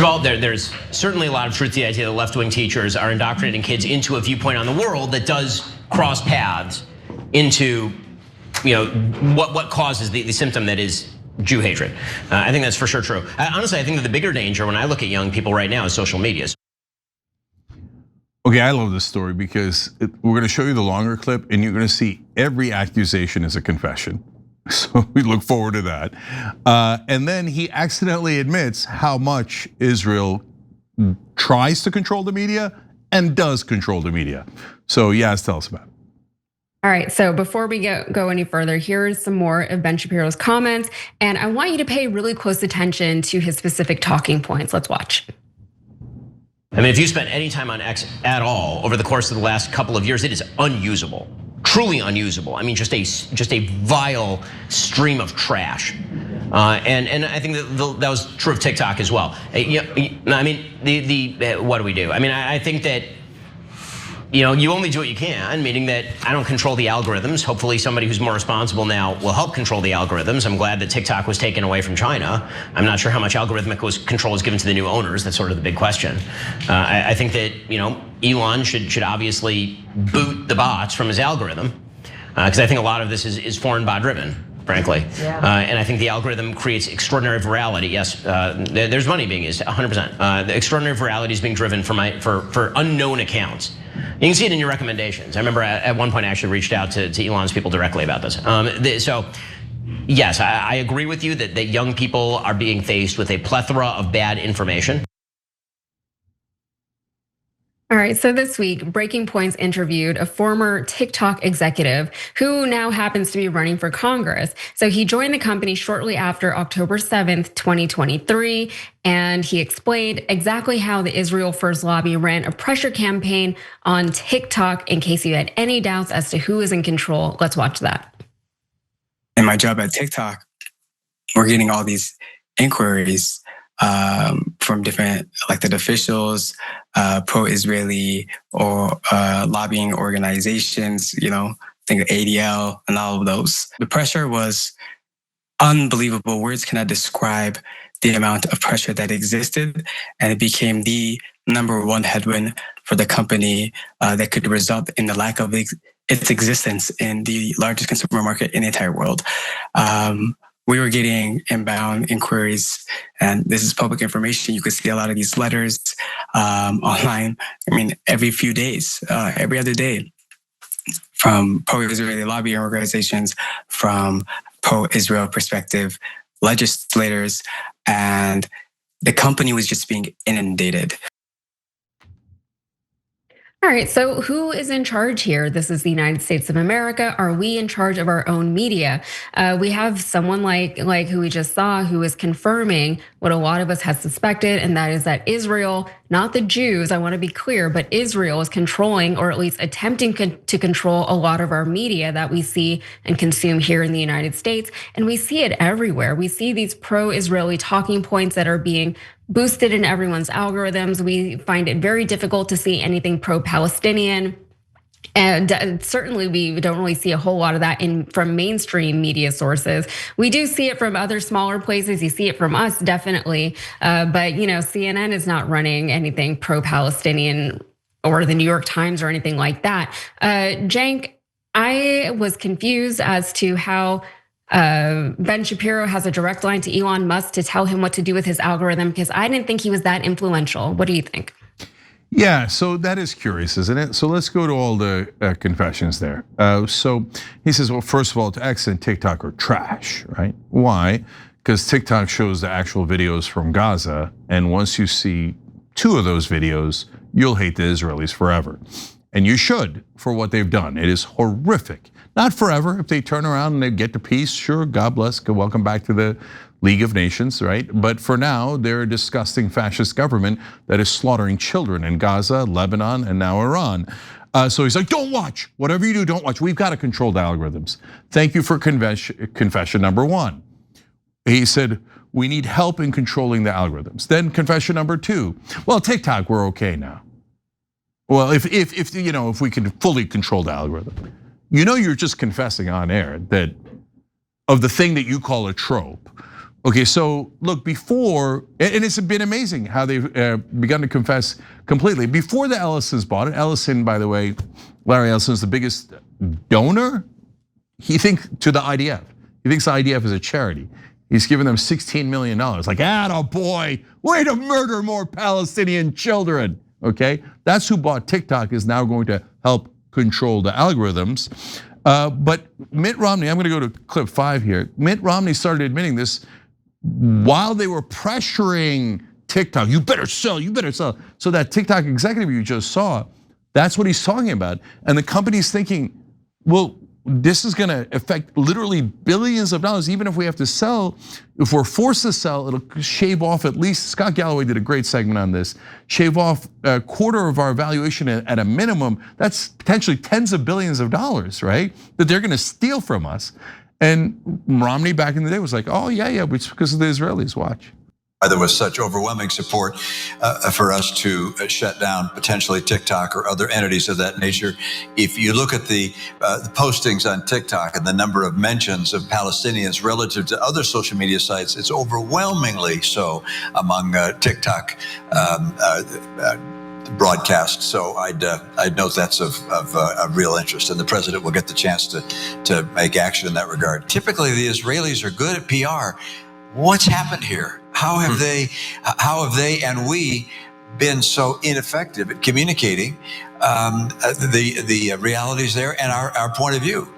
of all, there's certainly a lot of truth to the idea that left-wing teachers are indoctrinating kids into a viewpoint on the world that does cross paths into, what causes the symptom that is Jew hatred. I think that's for sure true. Honestly, I think that the bigger danger when I look at young people right now is social media. Okay, I love this story because we're gonna show you the longer clip and you're gonna see every accusation is a confession. So we look forward to that. And then he accidentally admits how much Israel tries to control the media and does control the media. So Yas, tell us about it. All right, so before we go any further, here's some more of Ben Shapiro's comments. And I want you to pay really close attention to his specific talking points. Let's watch. I mean, if you spent any time on X at all over the course of the last couple of years, it is unusable, truly unusable. I mean, just a vile stream of trash. And I think that was true of TikTok as well. I mean, what do we do? I mean, I think that you only do what you can, meaning that I don't control the algorithms. Hopefully somebody who's more responsible now will help control the algorithms. I'm glad that TikTok was taken away from China. I'm not sure how much algorithmic control was given to the new owners. That's sort of the big question. I think that Elon should obviously boot the bots from his algorithm, because I think a lot of this is foreign bot driven, frankly. Yeah. And I think the algorithm creates extraordinary virality. Yes, there's money being used, 100%. The extraordinary virality is being driven for unknown accounts. You can see it in your recommendations. I remember at one point I actually reached out to Elon's people directly about this. So yes, I agree with you that young people are being faced with a plethora of bad information. All right, so this week, Breaking Points interviewed a former TikTok executive who now happens to be running for Congress. So he joined the company shortly after October 7th, 2023, and he explained exactly how the Israel First lobby ran a pressure campaign on TikTok in case you had any doubts as to who is in control. Let's watch that. In my job at TikTok, we're getting all these inquiries from different elected officials, pro-Israeli or lobbying organizations, think of ADL and all of those. The pressure was unbelievable. Words cannot describe the amount of pressure that existed, and it became the number one headwind for the company that could result in the lack of its existence in the largest consumer market in the entire world. We were getting inbound inquiries, and this is public information. You could see a lot of these letters online. I mean, every few days, every other day, from pro-Israeli lobbying organizations, from pro-Israel perspective legislators, and the company was just being inundated. All right, so who is in charge here? This is the United States of America. Are we in charge of our own media? We have someone like who we just saw who is confirming what a lot of us have suspected, and that is that Israel, not the Jews, I want to be clear, but Israel is controlling, or at least attempting to control, a lot of our media that we see and consume here in the United States. And we see it everywhere. We see these pro-Israeli talking points that are being boosted in everyone's algorithms. We find it very difficult to see anything pro-Palestinian. And certainly we don't really see a whole lot of that from mainstream media sources. We do see it from other smaller places. You see it from us, definitely. But CNN is not running anything pro-Palestinian, or the New York Times or anything like that. Cenk, I was confused as to how Ben Shapiro has a direct line to Elon Musk to tell him what to do with his algorithm, because I didn't think he was that influential. What do you think? Yeah, so that is curious, isn't it? So let's go to all the confessions there. So he says, well, first of all, X and TikTok are trash, right? Why? Because TikTok shows the actual videos from Gaza, and once you see 2 of those videos, you'll hate the Israelis forever. And you should, for what they've done. It is horrific. Not forever. If they turn around and they get to peace, sure, God bless, welcome back to the League of Nations, right? But for now, they're a disgusting fascist government that is slaughtering children in Gaza, Lebanon, and now Iran. So he's like, don't watch. Whatever you do, don't watch. We've got to control the algorithms. Thank you for confession number 1. He said, we need help in controlling the algorithms. Then confession number 2, well, TikTok, we're okay now. Well, if we can fully control the algorithm. You're just confessing on air that of the thing that you call a trope, Okay, so look, before, and it's been amazing how they've begun to confess completely. Before the Ellisons bought it, Ellison, by the way, Larry Ellison is the biggest donor, he thinks, to the IDF. He thinks the IDF is a charity. He's given them $16 million. Like, attaboy, way to murder more Palestinian children, okay? That's who bought TikTok, is now going to help control the algorithms. But Mitt Romney, I'm gonna go to clip 5 here. Mitt Romney started admitting this while they were pressuring TikTok. You better sell, you better sell. So that TikTok executive you just saw, that's what he's talking about. And the company's thinking, well, this is gonna affect literally billions of dollars, even if we have to sell. If we're forced to sell, it'll shave off at least, Scott Galloway did a great segment on this, shave off a quarter of our valuation at a minimum. That's potentially tens of billions of dollars, right? That they're gonna steal from us. And Romney back in the day was like, oh yeah, it's because of the Israelis, watch. There was such overwhelming support for us to shut down potentially TikTok or other entities of that nature. If you look at the postings on TikTok and the number of mentions of Palestinians relative to other social media sites, it's overwhelmingly so among TikTok broadcast. So I'd note that's of real interest, and the president will get the chance to make action in that regard. Typically, the Israelis are good at PR. What's happened here? How have they and we been so ineffective at communicating the realities there and our point of view?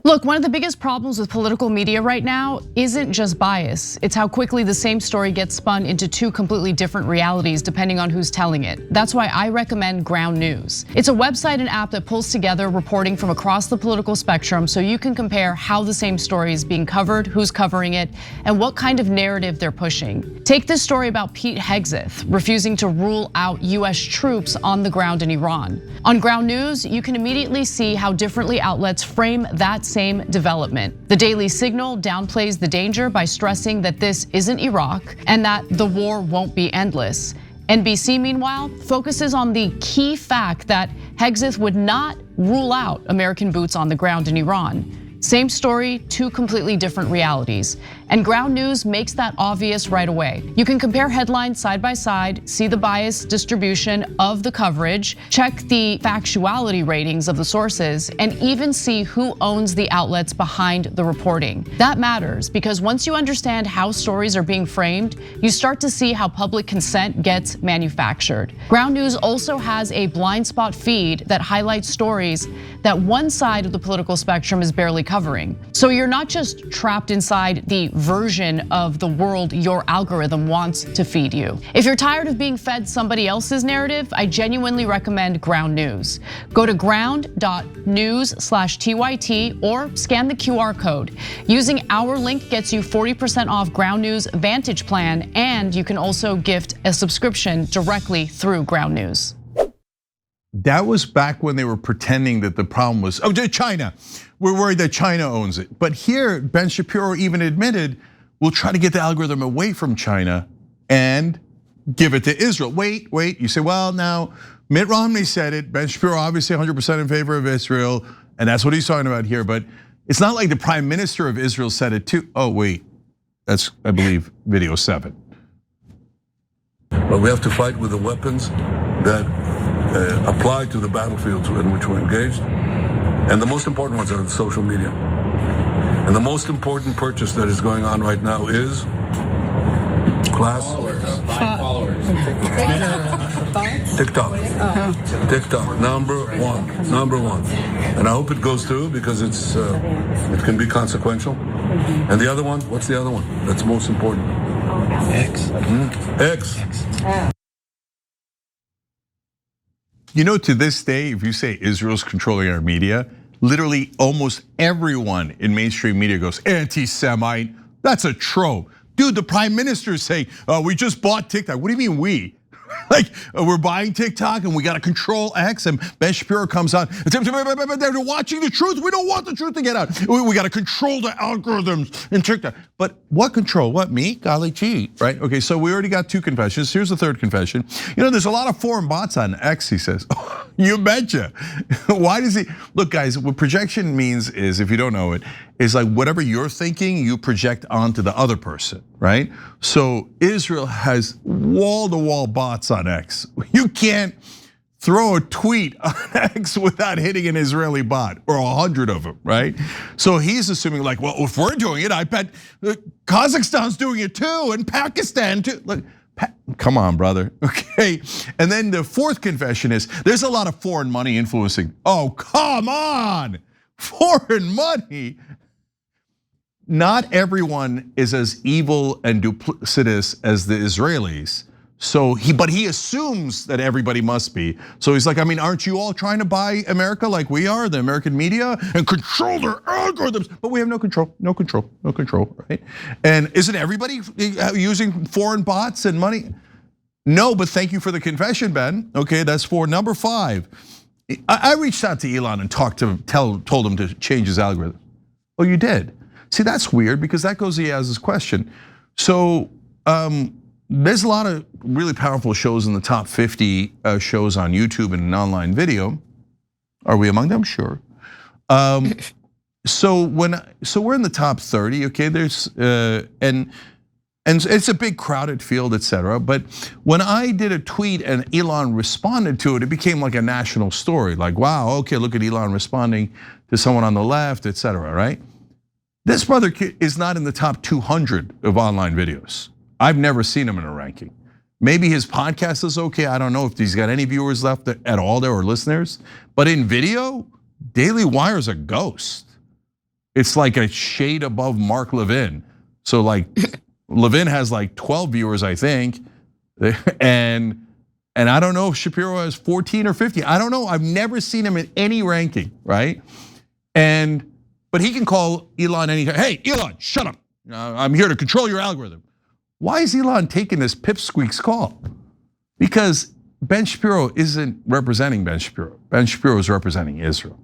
Look, one of the biggest problems with political media right now isn't just bias. It's how quickly the same story gets spun into two completely different realities depending on who's telling it. That's why I recommend Ground News. It's a website and app that pulls together reporting from across the political spectrum so you can compare how the same story is being covered, who's covering it, and what kind of narrative they're pushing. Take this story about Pete Hegseth refusing to rule out US troops on the ground in Iran. On Ground News, you can immediately see how differently outlets frame that same development. The Daily Signal downplays the danger by stressing that this isn't Iraq and that the war won't be endless. NBC, meanwhile, focuses on the key fact that Hegseth would not rule out American boots on the ground in Iran. Same story, two completely different realities. And Ground News makes that obvious right away. You can compare headlines side by side, see the bias distribution of the coverage, check the factuality ratings of the sources, and even see who owns the outlets behind the reporting. That matters because once you understand how stories are being framed, you start to see how public consent gets manufactured. Ground News also has a blind spot feed that highlights stories that one side of the political spectrum is barely covering. So you're not just trapped inside the version of the world your algorithm wants to feed you. If you're tired of being fed somebody else's narrative, I genuinely recommend Ground News. Go to ground.news/TYT or scan the QR code. Using our link gets you 40% off Ground News Vantage plan, and you can also gift a subscription directly through Ground News. That was back when they were pretending that the problem was, China. We're worried that China owns it. But here, Ben Shapiro even admitted, we'll try to get the algorithm away from China and give it to Israel. Wait, you say, well, now Mitt Romney said it. Ben Shapiro obviously 100% in favor of Israel, and that's what he's talking about here. But it's not like the prime minister of Israel said it too. Oh, wait, that's, I believe, video 7. But we have to fight with the weapons that apply to the battlefields in which we're engaged. And the most important ones are the social media. And the most important purchase that is going on right now is followers. TikTok. TikTok, number one. And I hope it goes through because it can be consequential. And the other one, what's the other one? That's most important. X. You know, to this day, if you say Israel's controlling our media, literally almost everyone in mainstream media goes, anti-Semite, that's a trope. Dude, the prime minister is saying, we just bought TikTok. What do you mean we? Like, we're buying TikTok and we got to control X, and Ben Shapiro comes on, they're watching the truth. We don't want the truth to get out. We got to control the algorithms in TikTok. But what control? What, me? Golly gee, right? Okay, so we already got 2 confessions. Here's the 3rd confession. You know, there's a lot of foreign bots on X, he says. You betcha. Why does he? Look, guys, what projection means is, if you don't know it, is like whatever you're thinking, you project onto the other person, right? So Israel has wall-to-wall bots on X. You can't throw a tweet on X without hitting an Israeli bot, or 100 of them, right? So he's assuming like, well, if we're doing it, I bet Kazakhstan's doing it too, and Pakistan too. Look, come on, brother, okay? And then the fourth confession is, there's a lot of foreign money influencing. Oh, come on, foreign money. Not everyone is as evil and duplicitous as the Israelis. So but he assumes that everybody must be. So he's like, I mean, aren't you all trying to buy America like we are, the American media, and control their algorithms? But we have no control, right? And isn't everybody using foreign bots and money? No, but thank you for the confession, Ben. Okay, that's for number 5. I reached out to Elon and told him to change his algorithm. Oh, you did? See, that's weird, because that goes to Yaz's question. So, there's a lot of really powerful shows in the top 50 shows on YouTube and an online video. Are we among them? Sure. So we're in the top 30. Okay, there's and it's a big crowded field, etc. But when I did a tweet and Elon responded to it, it became like a national story. Like, wow, okay, look at Elon responding to someone on the left, etc. Right? This brother is not in the top 200 of online videos. I've never seen him in a ranking. Maybe his podcast is okay. I don't know if he's got any viewers left at all there, or listeners. But in video, Daily Wire's a ghost. It's like a shade above Mark Levin. So like Levin has like 12 viewers, I think. And I don't know if Shapiro has 14 or 15. I don't know. I've never seen him in any ranking, right? But he can call Elon anytime. Hey, Elon, shut up. I'm here to control your algorithm. Why is Elon taking this pipsqueak's call? Because Ben Shapiro isn't representing Ben Shapiro. Ben Shapiro is representing Israel.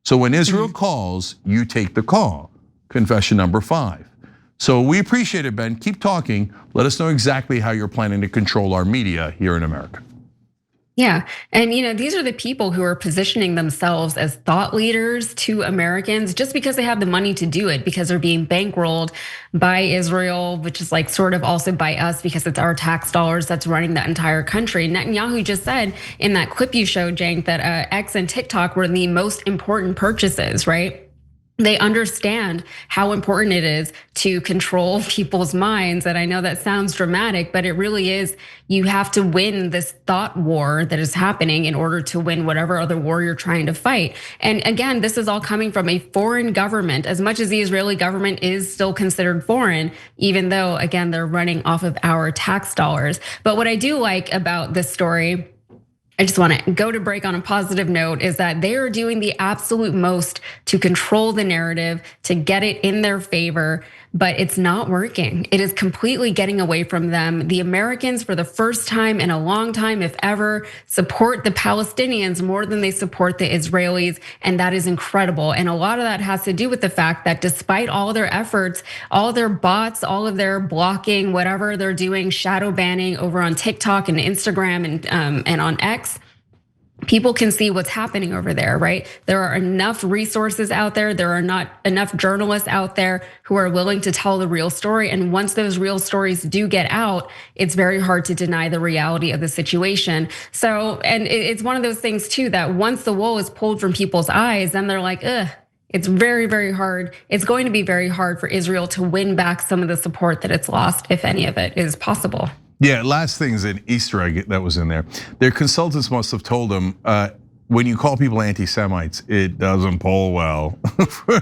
So when Israel calls, you take the call. Confession number 5. So we appreciate it, Ben. Keep talking. Let us know exactly how you're planning to control our media here in America. Yeah, and these are the people who are positioning themselves as thought leaders to Americans just because they have the money to do it, because they're being bankrolled by Israel, which is like sort of also by us, because it's our tax dollars that's running the entire country. Netanyahu just said in that clip you showed, Cenk, that X and TikTok were the most important purchases, right? They understand how important it is to control people's minds. And I know that sounds dramatic, but it really is. You have to win this thought war that is happening in order to win whatever other war you're trying to fight. And again, this is all coming from a foreign government, as much as the Israeli government is still considered foreign, even though, again, they're running off of our tax dollars. But what I do like about this story, I just want to go to break on a positive note, is that they are doing the absolute most to control the narrative, to get it in their favor, but it's not working. It is completely getting away from them. The Americans, for the first time in a long time, if ever, support the Palestinians more than they support the Israelis, and that is incredible. And a lot of that has to do with the fact that despite all their efforts, all their bots, all of their blocking, whatever they're doing, shadow banning over on TikTok and Instagram and on X, people can see what's happening over there, right? There are enough resources out there. There are not enough journalists out there who are willing to tell the real story. And once those real stories do get out, it's very hard to deny the reality of the situation. So, and it's one of those things too, that once the wool is pulled from people's eyes, then they're like, ugh. It's very, very hard. It's going to be very hard for Israel to win back some of the support that it's lost, if any of it is possible. Yeah, last thing is an Easter egg that was in there. Their consultants must have told them, when you call people anti-Semites, it doesn't poll well.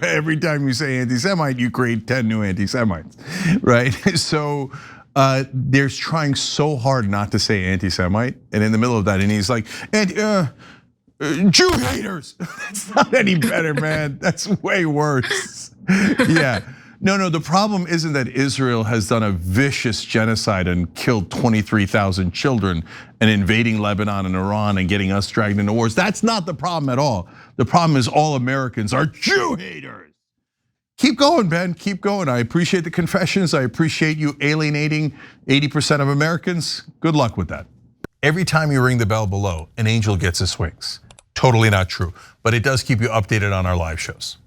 Every time you say anti-Semite, you create 10 new anti-Semites, right? So they're trying so hard not to say anti-Semite, and in the middle of that, and he's like, Jew haters. That's not any better, man. That's way worse. Yeah. No, the problem isn't that Israel has done a vicious genocide and killed 23,000 children and invading Lebanon and Iran and getting us dragged into wars. That's not the problem at all. The problem is all Americans are Jew haters. Keep going, Ben, keep going. I appreciate the confessions. I appreciate you alienating 80% of Americans. Good luck with that. Every time you ring the bell below, an angel gets his wings. totally not true. But it does keep you updated on our live shows.